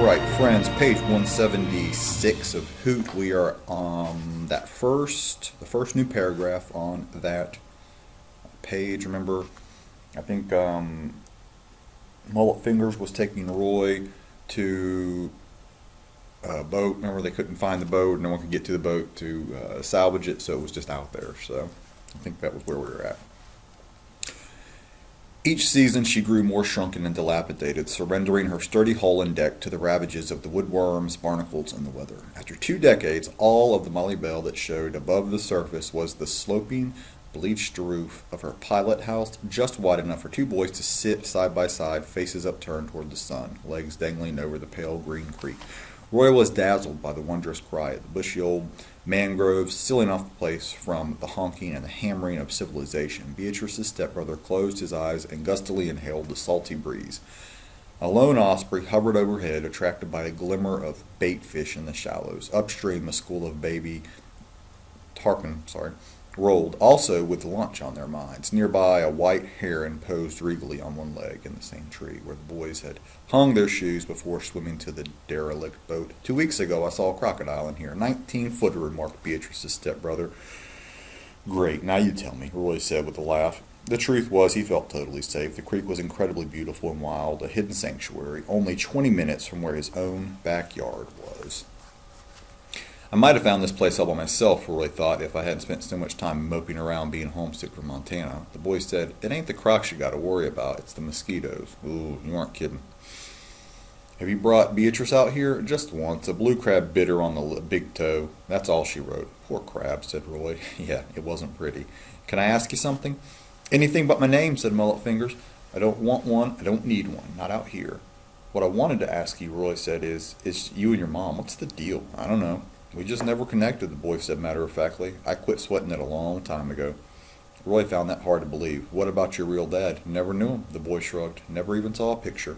right, friends, page 176 of Hoot. We are on the first new paragraph on that page. Remember, I think Mullet Fingers was taking Roy to a boat. Remember, they couldn't find the boat. No one could get to the boat to salvage it, so it was just out there. So I think that was where we were at. Each season she grew more shrunken and dilapidated, surrendering her sturdy hull and deck to the ravages of the woodworms, barnacles, and the weather. After 2 decades, all of the Molly Bell that showed above the surface was the sloping, bleached roof of her pilot house, just wide enough for 2 boys to sit side by side, faces upturned toward the sun, legs dangling over the pale green creek. Roy was dazzled by the wondrous quiet, the bushy old mangroves sealing off the place from the honking and the hammering of civilization. Beatrice's stepbrother closed his eyes and gustily inhaled the salty breeze. A lone osprey hovered overhead, attracted by a glimmer of bait fish in the shallows. Upstream, a school of baby tarpon, rolled, also with lunch on their minds. Nearby, a white heron posed regally on one leg in the same tree where the boys had hung their shoes before swimming to the derelict boat. 2 weeks ago, I saw a crocodile in here. 19-footer, remarked Beatrice's stepbrother. Great, now you tell me, Roy said with a laugh. The truth was, he felt totally safe. The creek was incredibly beautiful and wild, a hidden sanctuary, only 20 minutes from where his own backyard was. I might have found this place all by myself, Roy thought, if I hadn't spent so much time moping around being homesick for Montana. The boy said, "It ain't the crocs you got to worry about, it's the mosquitoes." Ooh, you aren't kidding. "Have you brought Beatrice out here?" "Just once. A blue crab bit her on the big toe. That's all she wrote." "Poor crab," said Roy. Yeah, it wasn't pretty. "Can I ask you something?" "Anything but my name," said Mullet Fingers. "I don't want one. I don't need one. Not out here." "What I wanted to ask you," Roy said, is you and your mom. What's the deal?" "I don't know. We just never connected," the boy said matter-of-factly. "I quit sweating it a long time ago." Roy found that hard to believe. "What about your real dad?" "Never knew him," the boy shrugged. "Never even saw a picture."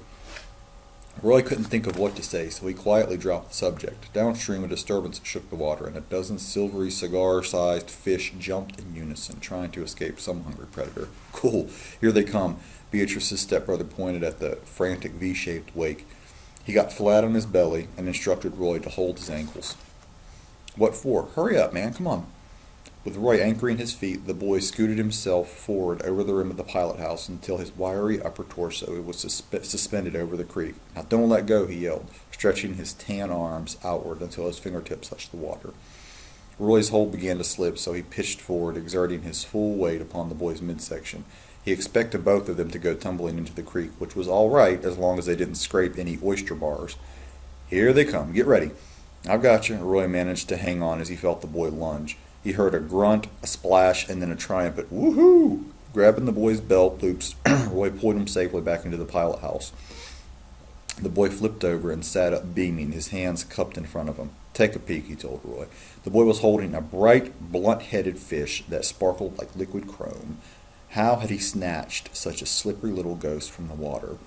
Roy couldn't think of what to say, so he quietly dropped the subject. Downstream, a disturbance shook the water, and a dozen silvery cigar-sized fish jumped in unison, trying to escape some hungry predator. "Cool, here they come." Beatrice's stepbrother pointed at the frantic V-shaped wake. He got flat on his belly and instructed Roy to hold his ankles. "What for? Hurry up, man, come on." With Roy anchoring his feet, the boy scooted himself forward over the rim of the pilot house until his wiry upper torso was suspended over the creek. "Now don't let go," he yelled, stretching his tan arms outward until his fingertips touched the water. Roy's hold began to slip, so he pitched forward, exerting his full weight upon the boy's midsection. He expected both of them to go tumbling into the creek, which was all right as long as they didn't scrape any oyster bars. "Here they come. Get ready." "I've got you." Roy managed to hang on as he felt the boy lunge. He heard a grunt, a splash, and then a triumphant "woohoo!" Grabbing the boy's belt loops, Roy pulled him safely back into the pilot house. The boy flipped over and sat up beaming, his hands cupped in front of him. "Take a peek," he told Roy. The boy was holding a bright, blunt-headed fish that sparkled like liquid chrome. How had he snatched such a slippery little ghost from the water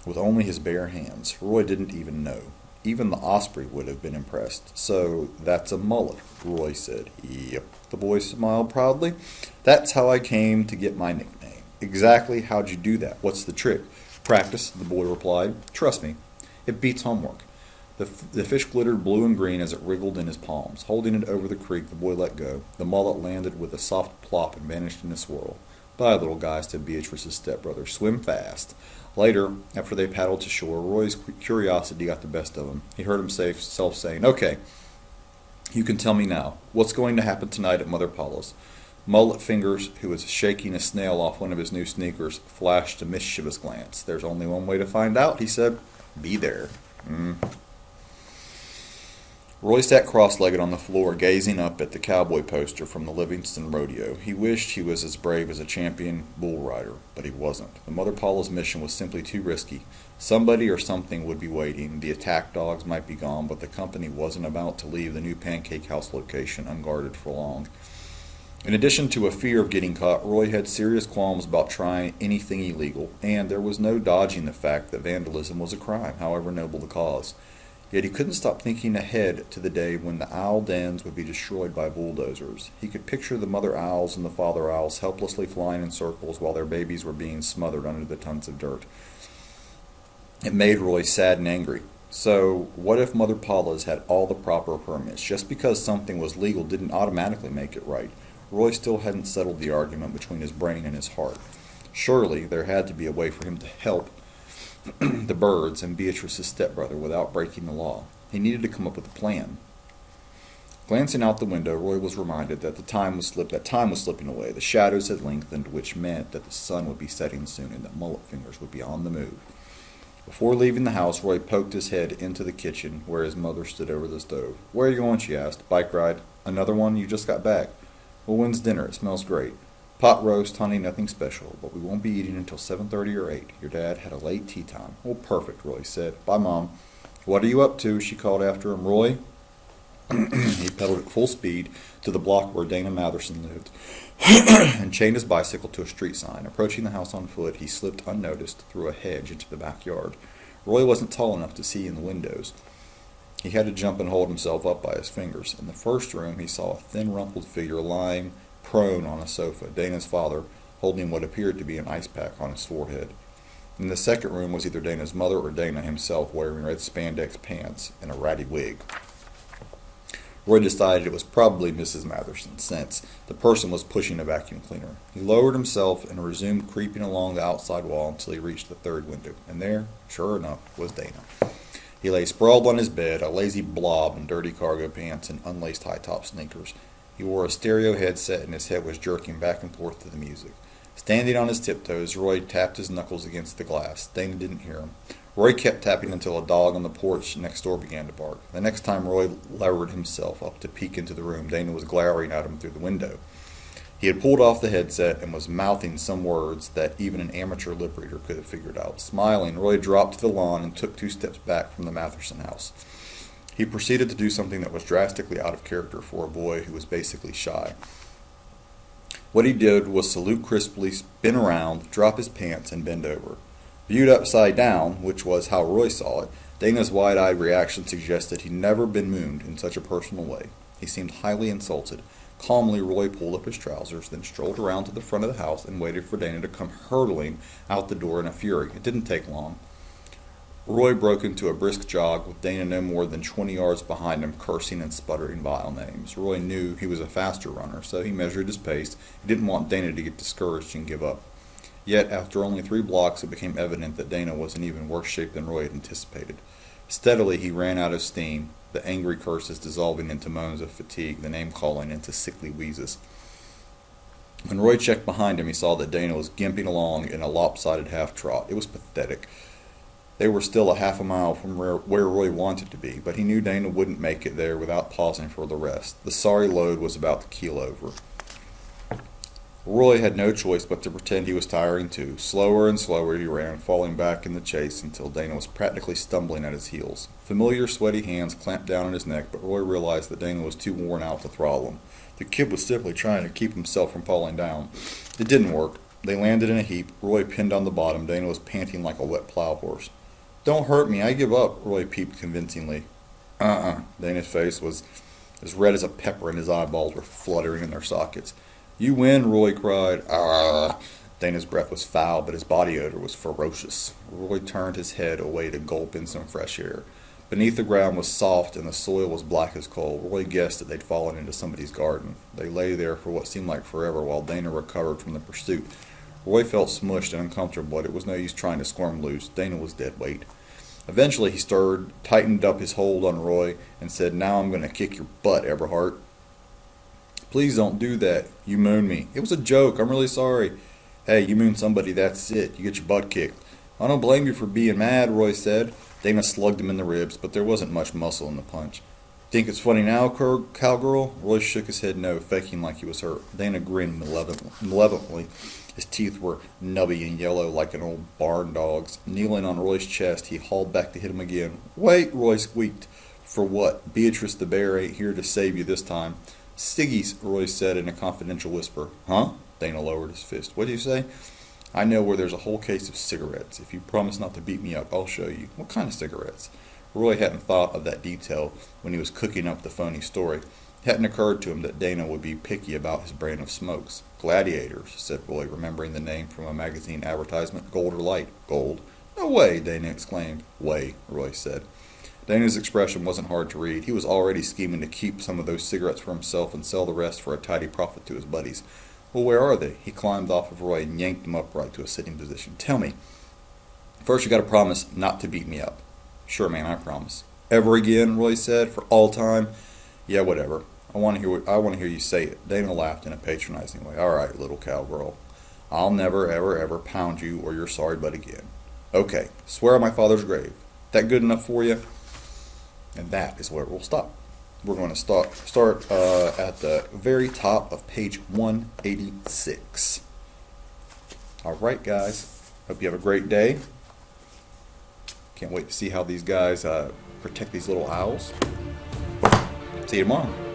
with only his bare hands? Roy didn't even know. Even the osprey would have been impressed. "So that's a mullet," Roy said. "Yep," the boy smiled proudly. "That's how I came to get my nickname." "Exactly. How'd you do that? What's the trick?" "Practice," the boy replied. "Trust me, it beats homework." The fish glittered blue and green as it wriggled in his palms. Holding it over the creek, the boy let go. The mullet landed with a soft plop and vanished in a swirl. "Bye, little guy," said Beatrice's stepbrother. "Swim fast." Later, after they paddled to shore, Roy's curiosity got the best of him. He heard himself saying, "Okay, you can tell me now. What's going to happen tonight at Mother Paula's?" Mullet Fingers, who was shaking a snail off one of his new sneakers, flashed a mischievous glance. "There's only one way to find out," he said. "Be there." Roy sat cross-legged on the floor, gazing up at the cowboy poster from the Livingston Rodeo. He wished he was as brave as a champion bull rider, but he wasn't. The Mother Paula's mission was simply too risky. Somebody or something would be waiting. The attack dogs might be gone, but the company wasn't about to leave the new Pancake House location unguarded for long. In addition to a fear of getting caught, Roy had serious qualms about trying anything illegal, and there was no dodging the fact that vandalism was a crime, however noble the cause. Yet he couldn't stop thinking ahead to the day when the owl dens would be destroyed by bulldozers. He could picture the mother owls and the father owls helplessly flying in circles while their babies were being smothered under the tons of dirt. It made Roy sad and angry. So, what if Mother Paula's had all the proper permits? Just because something was legal didn't automatically make it right. Roy still hadn't settled the argument between his brain and his heart. Surely there had to be a way for him to help the Birds and Beatrice's stepbrother without breaking the law. He needed to come up with a plan. Glancing out the window, Roy was reminded that time was slipping away. The shadows had lengthened, which meant that the sun would be setting soon and that Mullet Fingers would be on the move. Before leaving the house, Roy poked his head into the kitchen, where his mother stood over the stove. "Where are you going?" she asked. "Bike ride." "Another one? You just got back." "Well, when's dinner? It smells great." "Pot roast, honey, nothing special, but we won't be eating until 7:30 or 8. Your dad had a late tea time." "Oh, perfect," Roy said. "Bye, Mom." "What are you up to?" she called after him. "Roy?" He pedaled at full speed to the block where Dana Matherson lived and chained his bicycle to a street sign. Approaching the house on foot, he slipped unnoticed through a hedge into the backyard. Roy wasn't tall enough to see in the windows. He had to jump and hold himself up by his fingers. In the first room, he saw a thin, rumpled figure lying prone on a sofa, Dana's father, holding what appeared to be an ice pack on his forehead. In the second room was either Dana's mother or Dana himself, wearing red spandex pants and a ratty wig. Roy decided it was probably Mrs. Matherson, since the person was pushing a vacuum cleaner. He lowered himself and resumed creeping along the outside wall until he reached the third window, and there, sure enough, was Dana. He lay sprawled on his bed, a lazy blob in dirty cargo pants and unlaced high-top sneakers. He wore a stereo headset and his head was jerking back and forth to the music. Standing on his tiptoes, Roy tapped his knuckles against the glass. Dana didn't hear him. Roy kept tapping until a dog on the porch next door began to bark. The next time Roy lowered himself up to peek into the room, Dana was glowering at him through the window. He had pulled off the headset and was mouthing some words that even an amateur lip reader could have figured out. Smiling, Roy dropped to the lawn and took 2 steps back from the Matherson house. He proceeded to do something that was drastically out of character for a boy who was basically shy. What he did was salute crisply, spin around, drop his pants, and bend over. Viewed upside down, which was how Roy saw it, Dana's wide-eyed reaction suggested he'd never been mooned in such a personal way. He seemed highly insulted. Calmly, Roy pulled up his trousers, then strolled around to the front of the house and waited for Dana to come hurtling out the door in a fury. It didn't take long. Roy broke into a brisk jog, with Dana no more than 20 yards behind him, cursing and sputtering vile names. Roy knew he was a faster runner, so he measured his pace. He didn't want Dana to get discouraged and give up. Yet, after only 3 blocks, it became evident that Dana was in even worse shape than Roy had anticipated. Steadily, he ran out of steam, the angry curses dissolving into moans of fatigue, the name-calling into sickly wheezes. When Roy checked behind him, he saw that Dana was gimping along in a lopsided half-trot. It was pathetic. They were still a half a mile from where Roy wanted to be, but he knew Dana wouldn't make it there without pausing for the rest. The sorry load was about to keel over. Roy had no choice but to pretend he was tiring too. Slower and slower he ran, falling back in the chase until Dana was practically stumbling at his heels. Familiar sweaty hands clamped down on his neck, but Roy realized that Dana was too worn out to throttle him. The kid was simply trying to keep himself from falling down. It didn't work. They landed in a heap. Roy pinned on the bottom. Dana was panting like a wet plow horse. "Don't hurt me, I give up," Roy peeped convincingly. Dana's face was as red as a pepper and his eyeballs were fluttering in their sockets. "You win," Roy cried. "Ah!" Dana's breath was foul, but his body odor was ferocious. Roy turned his head away to gulp in some fresh air. Beneath, the ground was soft and the soil was black as coal. Roy guessed that they'd fallen into somebody's garden. They lay there for what seemed like forever while Dana recovered from the pursuit. Roy felt smushed and uncomfortable, but it was no use trying to squirm loose. Dana was dead weight. Eventually he stirred, tightened up his hold on Roy, and said, "Now I'm going to kick your butt, Eberhart." "Please don't do that. You mooned me." "It was a joke. I'm really sorry." "Hey, you moon somebody, that's it. You get your butt kicked." "I don't blame you for being mad," Roy said. Dana slugged him in the ribs, but there wasn't much muscle in the punch. "Think it's funny now, cowgirl?" Roy shook his head no, faking like he was hurt. Dana grinned malevolently. His teeth were nubby and yellow like an old barn dog's. Kneeling on Roy's chest, he hauled back to hit him again. "Wait," Roy squeaked. "For what? Beatrice the bear ain't here to save you this time." "Siggy's," Roy said in a confidential whisper. "Huh?" Dana lowered his fist. "What'd you say?" "I know where there's a whole case of cigarettes. If you promise not to beat me up, I'll show you." "What kind of cigarettes?" Roy hadn't thought of that detail when he was cooking up the phony story. It hadn't occurred to him that Dana would be picky about his brand of smokes. "Gladiators," said Roy, remembering the name from a magazine advertisement. "Gold or light?" "Gold." "No way," Dana exclaimed. "Way," Roy said. Dana's expression wasn't hard to read. He was already scheming to keep some of those cigarettes for himself and sell the rest for a tidy profit to his buddies. Well, where are they? He climbed off of Roy and yanked him upright to a sitting position. Tell me. First, you got to promise not to beat me up. Sure, man, I promise. Ever again, Roy said, for all time? Yeah, whatever. I want to hear you say it. Dana laughed in a patronizing way. All right, little cowgirl. I'll never, ever, ever pound you or your sorry butt again. Okay, swear on my father's grave. That good enough for you? And that is where we'll stop. We're going to start at the very top of page 186. All right, guys. Hope you have a great day. Can't wait to see how these guys protect these little owls. See you tomorrow.